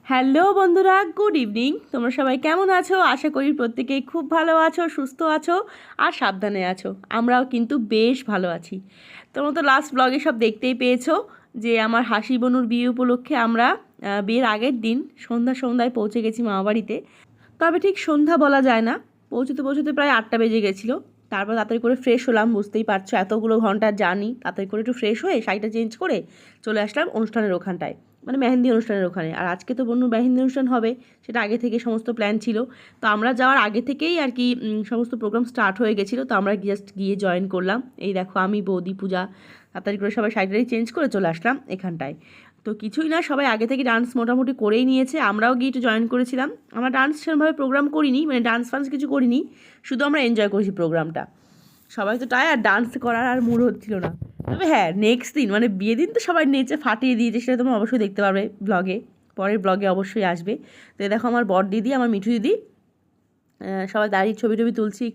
Hello বন্ধুরা, good evening. তোমরা সবাই কেমন আছো? আশা করি প্রত্যেকেই খুব ভালো আছো, সুস্থ আছো আর সাবধানে আছো। আমরাও কিন্তু বেশ ভালো আছি। তোমরা তো লাস্ট ব্লগে সব দেখতেই পেয়েছো যে আমার হাসি বনুর বিয়ে উপলক্ষে আমরা বিয়ের আগের দিন সন্ধ্যায় পৌঁছে গেছি মামাবাড়িতে। তবে ঠিক সন্ধ্যা বলা যায় না, পৌঁছতে প্রায় 8টা বেজে গেছিলো। তারপর তাড়াতাড়ি করে ফ্রেশ হলাম, বুঝতেই পারছো এতগুলো ঘন্টার জার্নি। তাড়াতাড়ি করে একটু ফ্রেশ হয়ে শাড়িটা চেঞ্জ করে চলে আসলাম অনুষ্ঠানের ওখানটায়, মানে মেহেন্দি অনুষ্ঠানের ওখানে। আর আজকে তো বন্য মেহেন্দি অনুষ্ঠান হবে, সেটা আগে থেকে সমস্ত প্ল্যান ছিল। তো আমরা যাওয়ার আগে থেকেই আর কি সমস্ত প্রোগ্রাম স্টার্ট হয়ে গেছিলো। তো আমরা জাস্ট গিয়ে জয়েন করলাম। এই দেখো আমি, বৌদি, পূজা তাড়াতাড়ি করে সবাই শাড়িটাই চেঞ্জ করে চলে আসলাম এখানটায়। তো কিছুই না, সবাই আগে থেকে ডান্স মোটামুটি করেই নিয়েছে। আমরাও গিয়ে একটু জয়েন করেছিলাম। আমরা ডান্স সেরকমভাবে প্রোগ্রাম করিনি, মানে ডান্স ফান্স কিছু করিনি, শুধু আমরা এনজয় করেছি প্রোগ্রামটা। সবাই তো টায়ার্ড, ডান্স করার আর মুড হচ্ছিল না। তবে হ্যাঁ, নেক্সট দিন মানে বিয়ের দিন তো সবাই নেচে ফাটিয়ে দিয়েছে, সেটা তোমরা অবশ্যই দেখতে পারবে ব্লগে, পরের ব্লগে অবশ্যই আসবে। তো দেখো আমার বর দিদি, আমার মিঠু দিদি, সবাই দাঁড়িয়ে ছবি টবি তুলছি।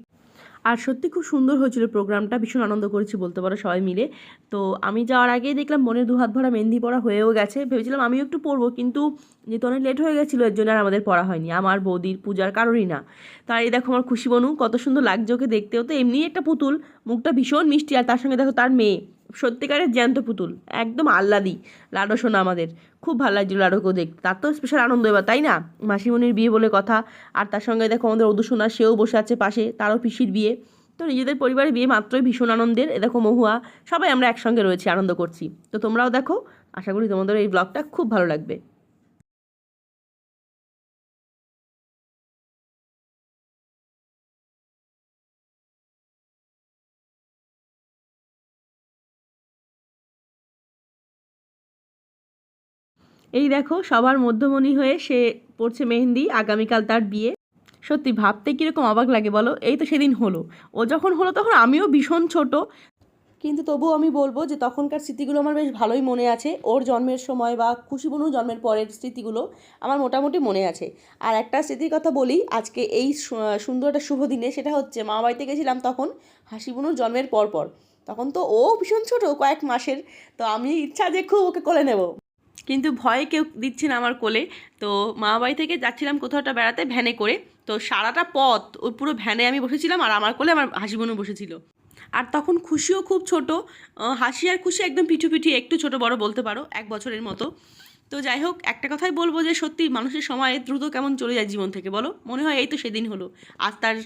আর সত্যি খুব সুন্দর হয়েছিল প্রোগ্রামটা, ভীষণ আনন্দ করেছি বলতে পারো সবাই মিলে। তো আমি যাওয়ার আগেই দেখলাম বোনের 2 হাত ভরা মেহেন্দি পরা হয়েও গেছে। ভেবেছিলাম আমিও একটু পরবো, কিন্তু যেহেতু অনেক লেট হয়ে গেছিলো এর জন্য আর আমাদের পড়া হয়নি, আমার বৌদির, পূজার কারোরই না। তার এই দেখো আমার খুশি বনু, কত সুন্দর লাগছে ওকে দেখতেও। তো এমনি একটা পুতুল, মুখটা ভীষণ মিষ্টি, আর তার সঙ্গে দেখো তার মেয়ে সত্যিকারের জ্যান্ত পুতুল, একদম আহ্লাদি। লাডো শোনা আমাদের খুব ভালো লাগছিল লাডোকেও দেখতে। তার তো স্পেশাল আনন্দ এবার, তাই না? মাসিমণির বিয়ে বলে কথা। আর তার সঙ্গে দেখো আমাদের অদু সোনা, সেও বসে আছে পাশে, তারও পিসির বিয়ে। তো নিজেদের পরিবারে বিয়ে মাত্রই ভীষণ আনন্দের। এ দেখো মহুয়া, সবাই আমরা একসঙ্গে রয়েছি, আনন্দ করছি। তো তোমরাও দেখো, আশা করি তোমাদের এই ব্লগটা খুব ভালো লাগবে। এই দেখো সবার মধ্যমণি হয়ে সে পড়ছে মেহেন্দি, আগামীকাল তার বিয়ে। সত্যি ভাবতে কীরকম অবাক লাগে বলো, এই তো সেদিন হলো। ও যখন হলো তখন আমিও ভীষণ ছোট, কিন্তু তবুও আমি বলবো যে তখনকার স্মৃতিগুলো আমার বেশ ভালোই মনে আছে। ওর জন্মের সময় বা খুশি বনুর জন্মের পরের স্মৃতিগুলো আমার মোটামুটি মনে আছে। আর একটা স্মৃতির কথা বলি আজকে এই সুন্দর একটা শুভ দিনে, সেটা হচ্ছে মামাবাড়িতে গেছিলাম তখন হাসি বনুর জন্মের পর। তখন তো ও ভীষণ ছোট, কয়েক মাসের। তো আমি ইচ্ছা যে খুব ওকে কোলে নেব, কিন্তু ভয়ে কেউ দিচ্ছে না আমার কোলে। তো মামাবাড়ি থেকে যাচ্ছিলাম কোথাও একটা বেড়াতে ভ্যানে করে। তো সারাটা পথ ওই পুরো ভ্যানে আমি বসেছিলাম, আর আমার কোলে আমার হাসি বোনও বসেছিল। আর তখন খুশিও খুব ছোট, হাসি আর খুশি একদম পিঠুপিঠি, একটু ছোট বড় বলতে পারো, 1 বছরের মতো। তো যাই হোক, একটা কথাই বলবো যে সত্যি মানুষের সময় দ্রুত কেমন চলে যায় জীবন থেকে বলো। মনে হয় এই তো সেদিন হলো, আজ তার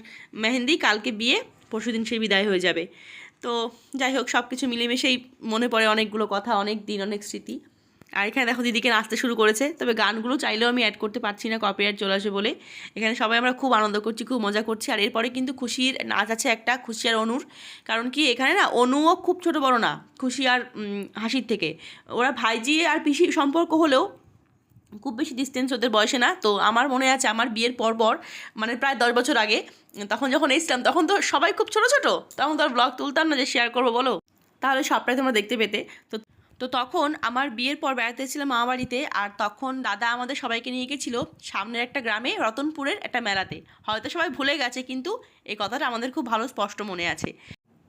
মেহেন্দি, কালকে বিয়ে, পরশুদিন সে বিদায় হয়ে যাবে। তো যাই হোক, সব কিছু মিলেমিশেই মনে পড়ে অনেকগুলো কথা, অনেক দিন, অনেক স্মৃতি। আর এখানে দেখো দিদিকে নাচতে শুরু করেছে, তবে গানগুলো চাইলেও আমি অ্যাড করতে পারছি না, কপিরাইট চলে আসে বলে। এখানে সবাই আমরা খুব আনন্দ করছি, খুব মজা করছি। আর এরপরে কিন্তু খুশির নাচ আছে একটা, খুশি আর অনুর। কারণ কি এখানে না অনুও খুব ছোট বড় না, খুশি আর হাসির থেকে। ওরা ভাইজি আর পিসি সম্পর্ক হলেও খুব বেশি ডিস্টেন্স ওদের বয়সে না। তো আমার মনে আছে আমার বিয়ের পর মানে প্রায় 10 বছর আগে, তখন যখন এসছিলাম তখন তো সবাই খুব ছোট ছোট, তখন তো আর ব্লগ তুলতাম না যে শেয়ার করবো বলো, তাহলে সবটাই তোমরা দেখতে পেতে। তো তো তখন আমার বিয়ের পর বেড়াতে এসেছিলাম মামাবাড়িতে। আর তখন দাদা আমাদের সবাইকে নিয়ে গেছিলো সামনের একটা গ্রামে, রতনপুরের একটা মেলাতে। হয়তো সবাই ভুলে গেছে, কিন্তু এই কথাটা আমাদের খুব ভালো স্পষ্ট মনে আছে।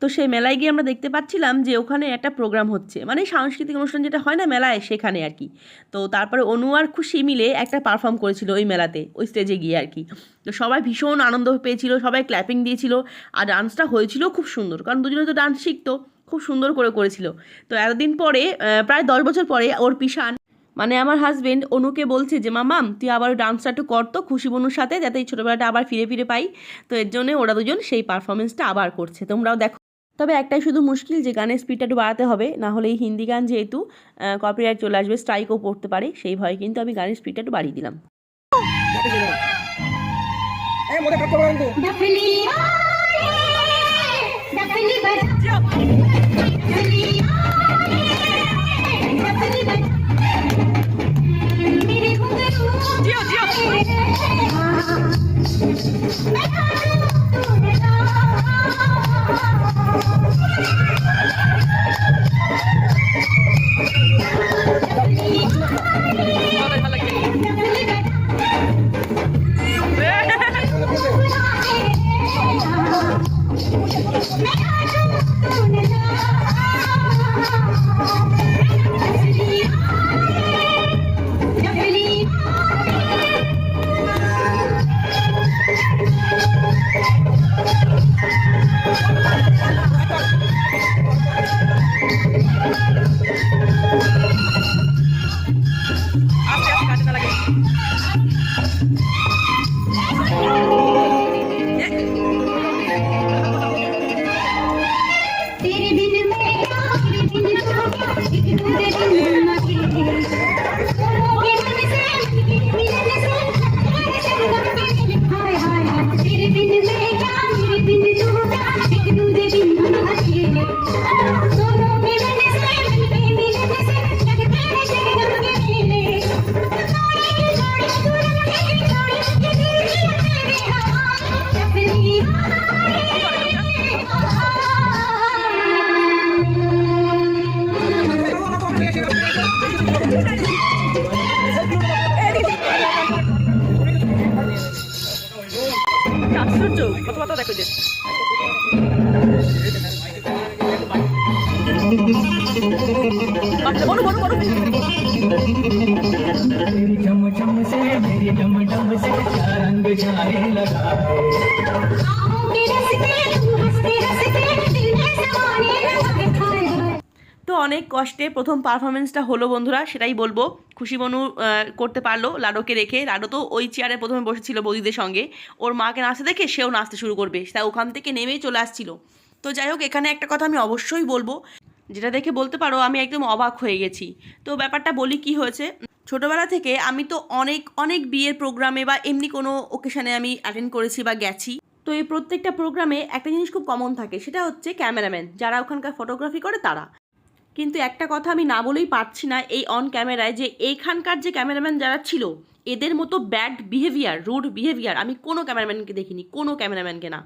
তো সেই মেলায় গিয়ে আমরা দেখতে পাচ্ছিলাম যে ওখানে একটা প্রোগ্রাম হচ্ছে, মানে সাংস্কৃতিক অনুষ্ঠান যেটা হয় না মেলায়, সেখানে আর কি। তো তারপরে অনু আর খুশি মিলে একটা পারফর্ম করেছিল ওই মেলাতে, ওই স্টেজে গিয়ে আর কি। তো সবাই ভীষণ আনন্দ পেয়েছিল, সবাই ক্ল্যাপিং দিয়েছিল। আর ডান্সটা হয়েছিল খুব সুন্দর, কারণ দুজনে তো ডান্স শিখতো, খুব সুন্দর করে করেছিল। তো এতদিন পরে, প্রায় 10 বছর পরে, ওর পিসান মানে আমার হাজবেন্ড অনুকে বলছে যে মামাম তুই আবার ডান্সটা একটু করতো খুশি বনুর সাথে, যাতে এই ছোটোবেলাটা আবার ফিরে ফিরে পাই। তো এর জন্য ওরা দুজন সেই পারফরমেন্সটা আবার করছে, তোমরাও দেখো। তবে একটাই শুধু মুশকিল যে গানের স্পিডটা একটু বাড়াতে হবে, না হলে এই হিন্দি গান যেহেতু কপিরাইট চলে আসবে, স্ট্রাইকও পড়তে পারে, সেই ভয়ে কিন্তু আমি গানের স্পিডটা একটু বাড়িয়ে দিলাম। আশ্চর্য কথাবার্তা দেখো যে বলো বলো বলো তো অনেক কষ্টে প্রথম পারফরমেন্সটা হলো বন্ধুরা, সেটাই বলবো। খুশি বনু করতে পারলো লাডোকে রেখে। লাডো তো ওই চেয়ারে প্রথমে বসেছিল বৌদিদের সঙ্গে, ওর মাকে নাচতে দেখে সেও নাচতে শুরু করবে, তা ওখান থেকে নেমেই চলে আসছিল। তো যাই হোক, এখানে একটা কথা আমি অবশ্যই বলবো, যেটা দেখে বলতে পারো আমি একদম অবাক হয়ে গেছি। তো ব্যাপারটা বলি কি হয়েছে। ছোটোবেলা থেকে আমি তো অনেক অনেক বিয়ের প্রোগ্রামে বা এমনি কোনো ওকেশানে আমি অ্যাটেন্ড করেছি বা গেছি। তো এই প্রত্যেকটা প্রোগ্রামে একটা জিনিস খুব কমন থাকে, সেটা হচ্ছে ক্যামেরাম্যান যারা ওখানকার ফটোগ্রাফি করে তারা। কিন্তু একটা কথা আমি না বলেই পারছি না এই অন ক্যামেরায়, যে এইখানকার যে ক্যামেরাম্যান যারা ছিল এদের মতো ব্যাড বিহেভিয়ার, রুড বিহেভিয়ার আমি কোনো ক্যামেরাম্যানকে দেখিনি, কোনো ক্যামেরাম্যানকে না।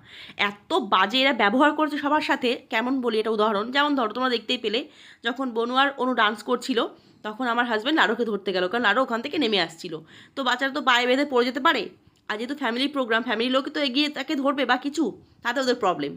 এত বাজে এরা ব্যবহার করছে সবার সাথে। কেমন বলি এটা উদাহরণ, যেমন ধরো তোমরা দেখতেই পেলে যখন বনু আর অনু ডান্স করছিল তখন আমার হাজব্যান্ড লাডোকে ধরতে গেল, কারণ লাডো ওখান থেকে নেমে আসছিল। তো বাচ্চারা তো পায়ে বেঁধে পড়ে যেতে পারে, আর যেহেতু ফ্যামিলি প্রোগ্রাম, ফ্যামিলির লোকে তো এগিয়ে তাকে ধরবে বা কিছু, তাতে ওদের প্রবলেম।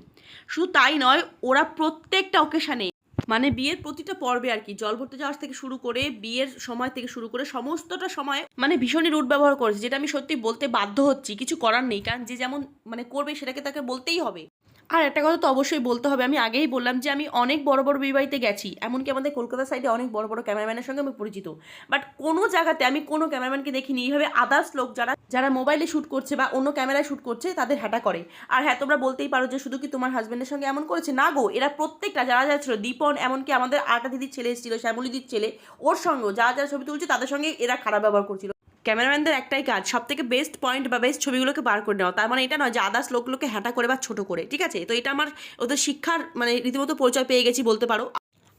শুধু তাই নয়, ওরা প্রত্যেকটা অকেশানে মানে বিয়ের প্রতিটা পর্বে আর কি, জল ভরতে যাওয়ার থেকে শুরু করে বিয়ের সময় থেকে শুরু করে সমস্তটা সময় মানে ভীষণই রুট ব্যবহার করেছে, যেটা আমি সত্যি বলতে বাধ্য হচ্ছি, কিছু করার নেই, কারণ যে যেমন মানে করবে সেটাকে তাকে বলতেই হবে। আর একটা কথা তো অবশ্যই বলতে হবে, আমি আগেই বললাম যে আমি অনেক বড় বড় বিয়েবাড়িতে গেছি, এমনকি আমাদের কলকাতা সাইডে অনেক বড় বড় ক্যামেরাম্যানের সঙ্গে আমি পরিচিত, বাট কোনো জায়গাতে আমি কোনো ক্যামেরাম্যানকে দেখিনি এইভাবে আদার্স লোক যারা যারা মোবাইলে শ্যুট করছে বা অন্য ক্যামেরায় শ্যুট করছে তাদের হ্যাটা করে। আর হ্যাঁ, তোমরা বলতেই পারো যে শুধু কি তোমার হাজব্যান্ডের সঙ্গে এমন করেছে, না গো, এরা প্রত্যেকটা যারা যারা ছিল, দীপন, এমনকি আমাদের আটা দিদির ছেলে এসেছিল, শ্যামলিদির ছেলে, ওর সঙ্গেও যারা যারা ছবি তুলছে তাদের সঙ্গে এরা খারাপ ব্যবহার করছিল। ক্যামেরাম্যানদের একটাই কাজ, সব থেকে বেস্ট পয়েন্ট বা বেস্ট ছবিগুলোকে বার করে নেওয়া, তার মানে এটা নয় যে আদার্স লোকগুলোকে হ্যাটা করে বা ছোটো করে, ঠিক আছে? তো এটা আমার ওদের শিক্ষার মানে রীতিমতো পরিচয় পেয়ে গেছি বলতে পারো।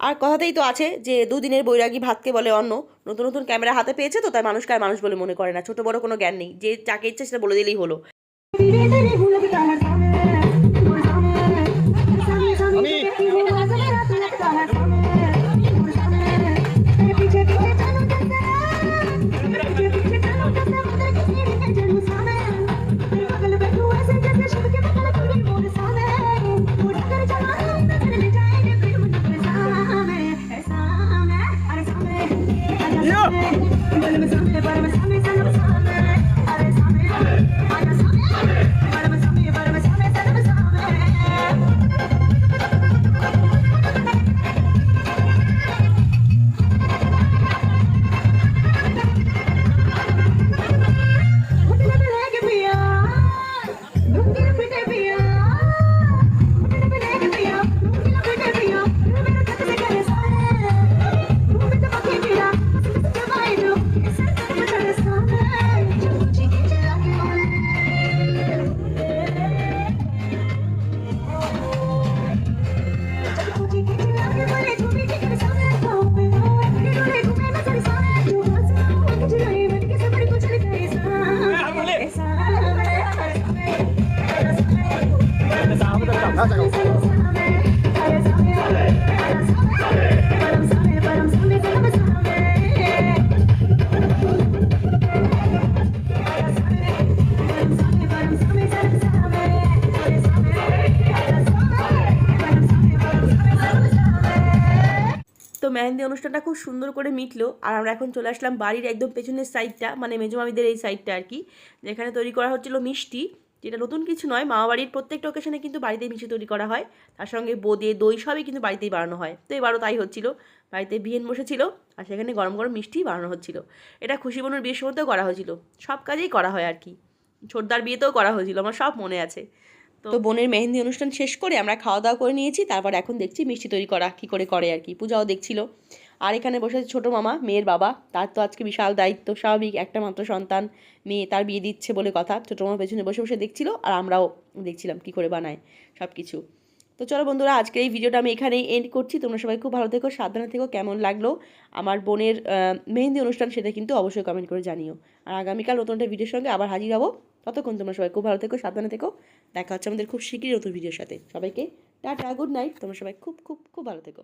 আর কথাতেই তো আছে যে দুদিনের বৈরাগী ভাতকে বলে অন্ন। নতুন নতুন ক্যামেরা হাতে পেয়েছে তো তাই মানুষকে আর মানুষ বলে মনে করে না, ছোটো বড় কোনো জ্ঞান নেই, যে যাকে ইচ্ছে সেটা বলে দিলেই হলো। তো মেহেন্দি অনুষ্ঠানটা খুব সুন্দর করে মিটলো। আর আমরা এখন চলে আসলাম বাড়ির একদম পেছনের সাইডটা, মানে মেজো মামিদের এই সাইডটা আর কি, যেখানে তৈরি করা হচ্ছিলো মিষ্টি। যেটা নতুন কিছু নয়, মামাবাড়ির প্রত্যেকটা ওকেশনে কিন্তু বাড়িতেই মিষ্টি তৈরি করা হয়, তার সঙ্গে বোঁদে দই সবই কিন্তু বাড়িতেই বানানো হয়। তো এবারও তাই হচ্ছিল, বাড়িতে বিয়েন বসেছিল আর সেখানে গরম গরম মিষ্টি বানানো হচ্ছিল। এটা খুশি বোনের বিয়ের সময়তেও করা হয়েছিল, সব কাজেই করা হয় আর কি। ছোটদার বিয়েতেও করা হয়েছিল, আমার সব মনে আছে। তো বোনের মেহেন্দি অনুষ্ঠান শেষ করে আমরা খাওয়া দাওয়া করে নিয়েছি, তারপর এখন দেখছি মিষ্টি তৈরি করা কী করে করে আর কি, পূজাও দেখছিল। আর এখানে বসে আছে ছোটো মামা, মেয়ের বাবা, তার তো আজকে বিশাল দায়িত্ব, স্বাভাবিক, একটা মাত্র সন্তান, মেয়ে, তার বিয়ে দিচ্ছে বলে কথা। ছোটো মামা পেছনে বসে বসে দেখছিল আর আমরাও দেখছিলাম কী করে বানায় সব কিছু। তো চলো বন্ধুরা, আজকে এই ভিডিওটা আমি এখানেই এন্ড করছি। তোমরা সবাই খুব ভালো থেকো, সাবধানে থেকো। কেমন লাগলো আমার বোনের মেহেন্দি অনুষ্ঠান সেটা কিন্তু অবশ্যই কমেন্ট করে জানিও। আর আগামীকাল নতুন একটা ভিডিওর সঙ্গে আবার হাজির হবো। ততক্ষণ তোমরা সবাই খুব ভালো থেকো, সাবধানে থেকো। দেখা হচ্ছে আমাদের খুব শীঘ্রই নতুন ভিডিওর সাথে। সবাইকে টাটা, গুড নাইট। তোমরা সবাই খুব খুব খুব ভালো থেকো।